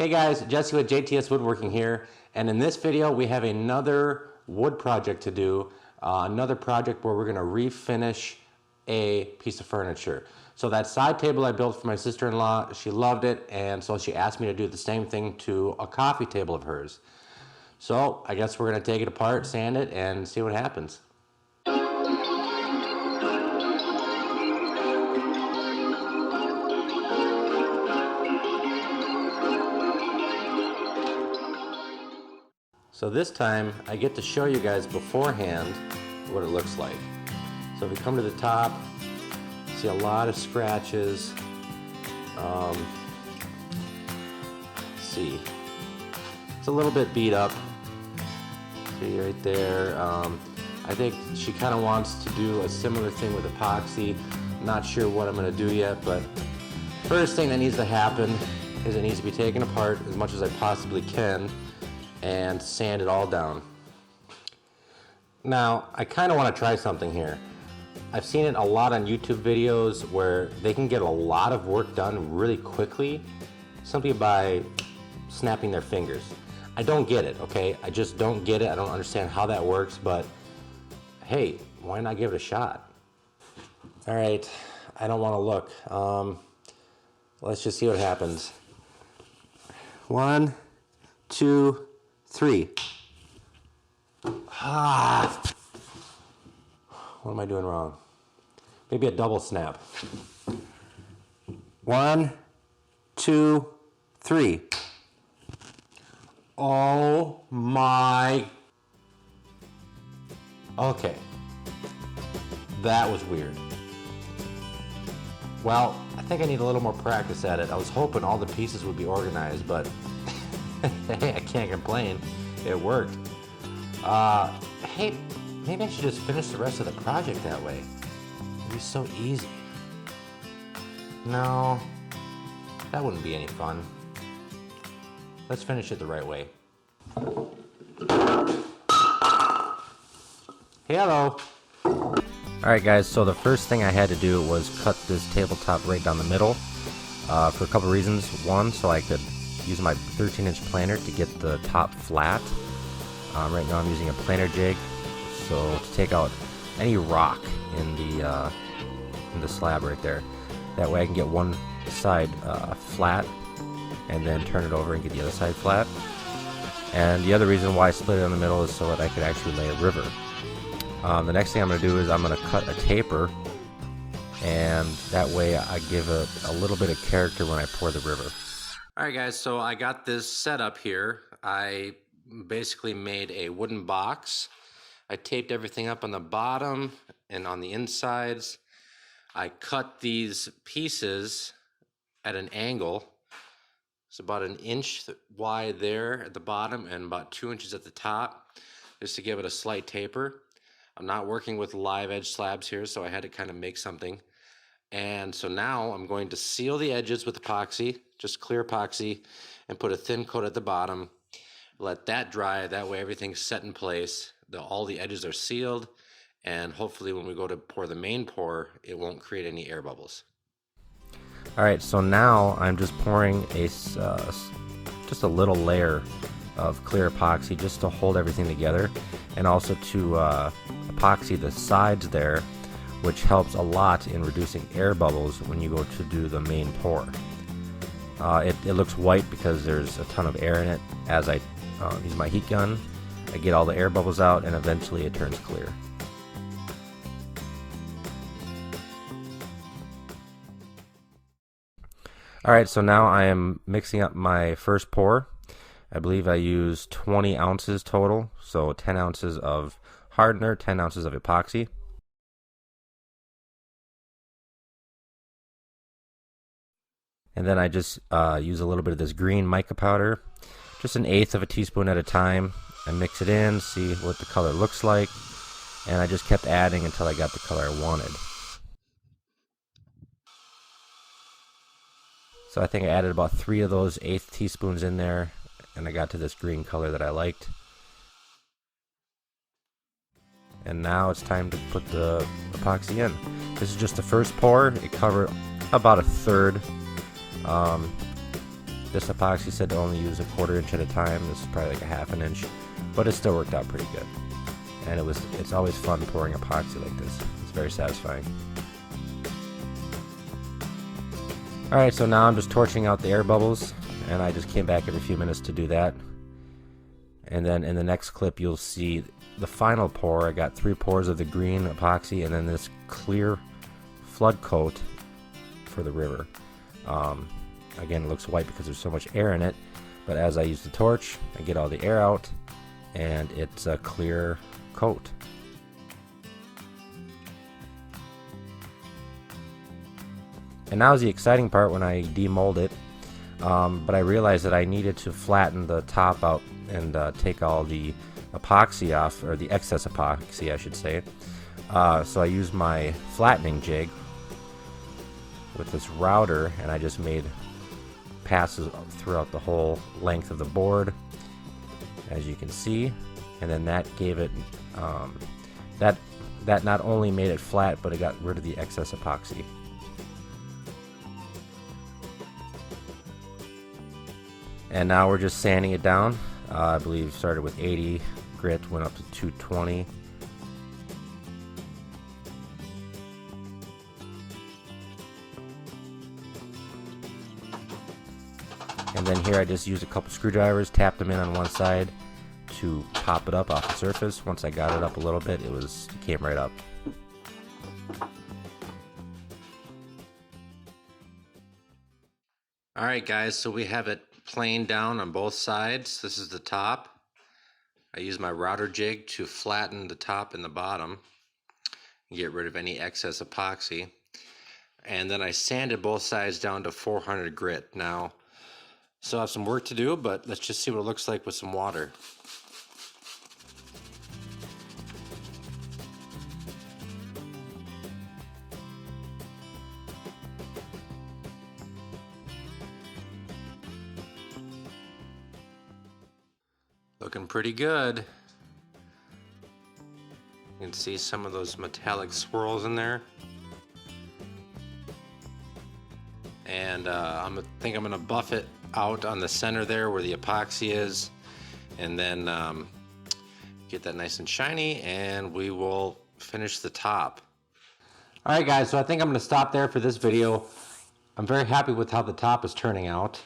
Hey guys, Jesse with JTS Woodworking here, and in this video we have another wood project to do, another project where we're going to refinish a piece of furniture. So that side table I built for my sister-in-law, she loved it, and so she asked me to do the same thing to a coffee table of hers. So I guess we're going to take it apart, sand it, and see what happens. So this time I get to show you guys beforehand what it looks like. So if we come to the top, see a lot of scratches. Let's see, it's a little bit beat up. See right there. I think she kind of wants to do a similar thing with epoxy. Not sure what I'm going to do yet, but first thing that needs to happen is it needs to be taken apart as much as I possibly can and sand it all down. Now, I kind of want to try something here. I've seen it a lot on YouTube videos where they can get a lot of work done really quickly, simply by snapping their fingers. I don't get it, okay? I just don't get it. I don't understand how that works, but hey, why not give it a shot? All right, I don't want to look. Let's just see what happens. 1, 2, 3. What am I doing wrong? Maybe a double snap. 1, 2, 3. Oh my. Okay. That was weird. Well, I think I need a little more practice at it. I was hoping all the pieces would be organized, but hey, I can't complain. It worked. Hey, maybe I should just finish the rest of the project that way. It'd be so easy. No, that wouldn't be any fun. Let's finish it the right way. Hello. Alright guys, so the first thing I had to do was cut this tabletop right down the middle for a couple reasons. One, so I could use my 13-inch planer to get the top flat. Right now I'm using a planer jig, so to take out any rock in the slab right there. That way I can get one side flat and then turn it over and get the other side flat. And the other reason why I split it in the middle is so that I could actually lay a river. The next thing I'm going to do is I'm going to cut a taper, and that way I give it a little bit of character when I pour the river. Alright guys, so I got this set up here. I basically made a wooden box. I taped everything up on the bottom and on the insides. I cut these pieces at an angle. It's about 1 inch wide there at the bottom and about 2 inches at the top, just to give it a slight taper. I'm not working with live edge slabs here, so I had to kind of make something. And so now I'm going to seal the edges with epoxy, just clear epoxy, and put a thin coat at the bottom. Let that dry, that way everything's set in place. All the edges are sealed, and hopefully when we go to pour the main pour, it won't create any air bubbles. Alright, so now I'm just pouring just a little layer of clear epoxy just to hold everything together, and also to epoxy the sides there, which helps a lot in reducing air bubbles when you go to do the main pour. It looks white because there's a ton of air in it. As I use my heat gun, I get all the air bubbles out, and eventually it turns clear. Alright, so now I am mixing up my first pour. I believe I used 20 ounces total, so 10 ounces of hardener, 10 ounces of epoxy. And then I just use a little bit of this green mica powder, just 1/8 of a teaspoon at a time. I mix it in, see what the color looks like, and I just kept adding until I got the color I wanted. So I think I added about 3 of those 1/8 teaspoons in there, and I got to this green color that I liked. And now it's time to put the epoxy in. This is just the first pour. It covered about 1/3. This epoxy said to only use a 1/4 inch at a time. This is probably like a 1/2 inch, but it still worked out pretty good. And it's always fun pouring epoxy like this. It's very satisfying. Alright, so now I'm just torching out the air bubbles, and I just came back every few minutes to do that. And then in the next clip you'll see the final pour. I got 3 pours of the green epoxy and then this clear flood coat for the river. Again, it looks white because there's so much air in it, but as I use the torch, I get all the air out and it's a clear coat. And now is the exciting part when I demold it, but I realized that I needed to flatten the top out and take all the epoxy off, or the excess epoxy I should say. So I used my flattening jig with this router, and I just made passes throughout the whole length of the board, as you can see, and then that gave it that not only made it flat, but it got rid of the excess epoxy. And now we're just sanding it down. I believe started with 80 grit, went up to 220. And then here I just used a couple screwdrivers, tapped them in on one side to pop it up off the surface. Once I got it up a little bit, it came right up. Alright guys, so we have it planed down on both sides. This is the top. I use my router jig to flatten the top and the bottom and get rid of any excess epoxy. And then I sanded both sides down to 400 grit. Now, still have some work to do, but let's just see what it looks like with some water. Looking pretty good. You can see some of those metallic swirls in there. And I think I'm going to buff it out on the center there where the epoxy is, and then get that nice and shiny, and we will finish the top. Alright guys, so I think I'm going to stop there for this video. I'm very happy with how the top is turning out.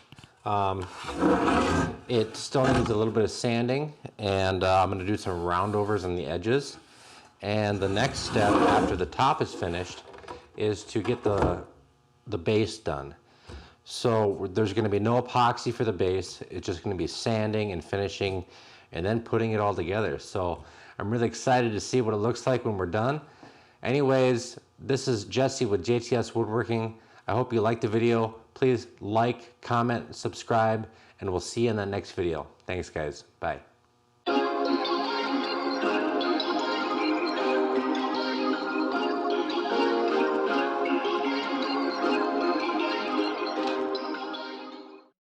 It still needs a little bit of sanding, and I'm going to do some roundovers on the edges. And the next step after the top is finished is to get the base done. So there's going to be no epoxy for the base. It's just going to be sanding and finishing and then putting it all together. So I'm really excited to see what it looks like when we're done. Anyways, this is Jesse with JTS Woodworking. I hope you liked the video. Please like, comment, subscribe, and we'll see you in the next video. Thanks guys. Bye.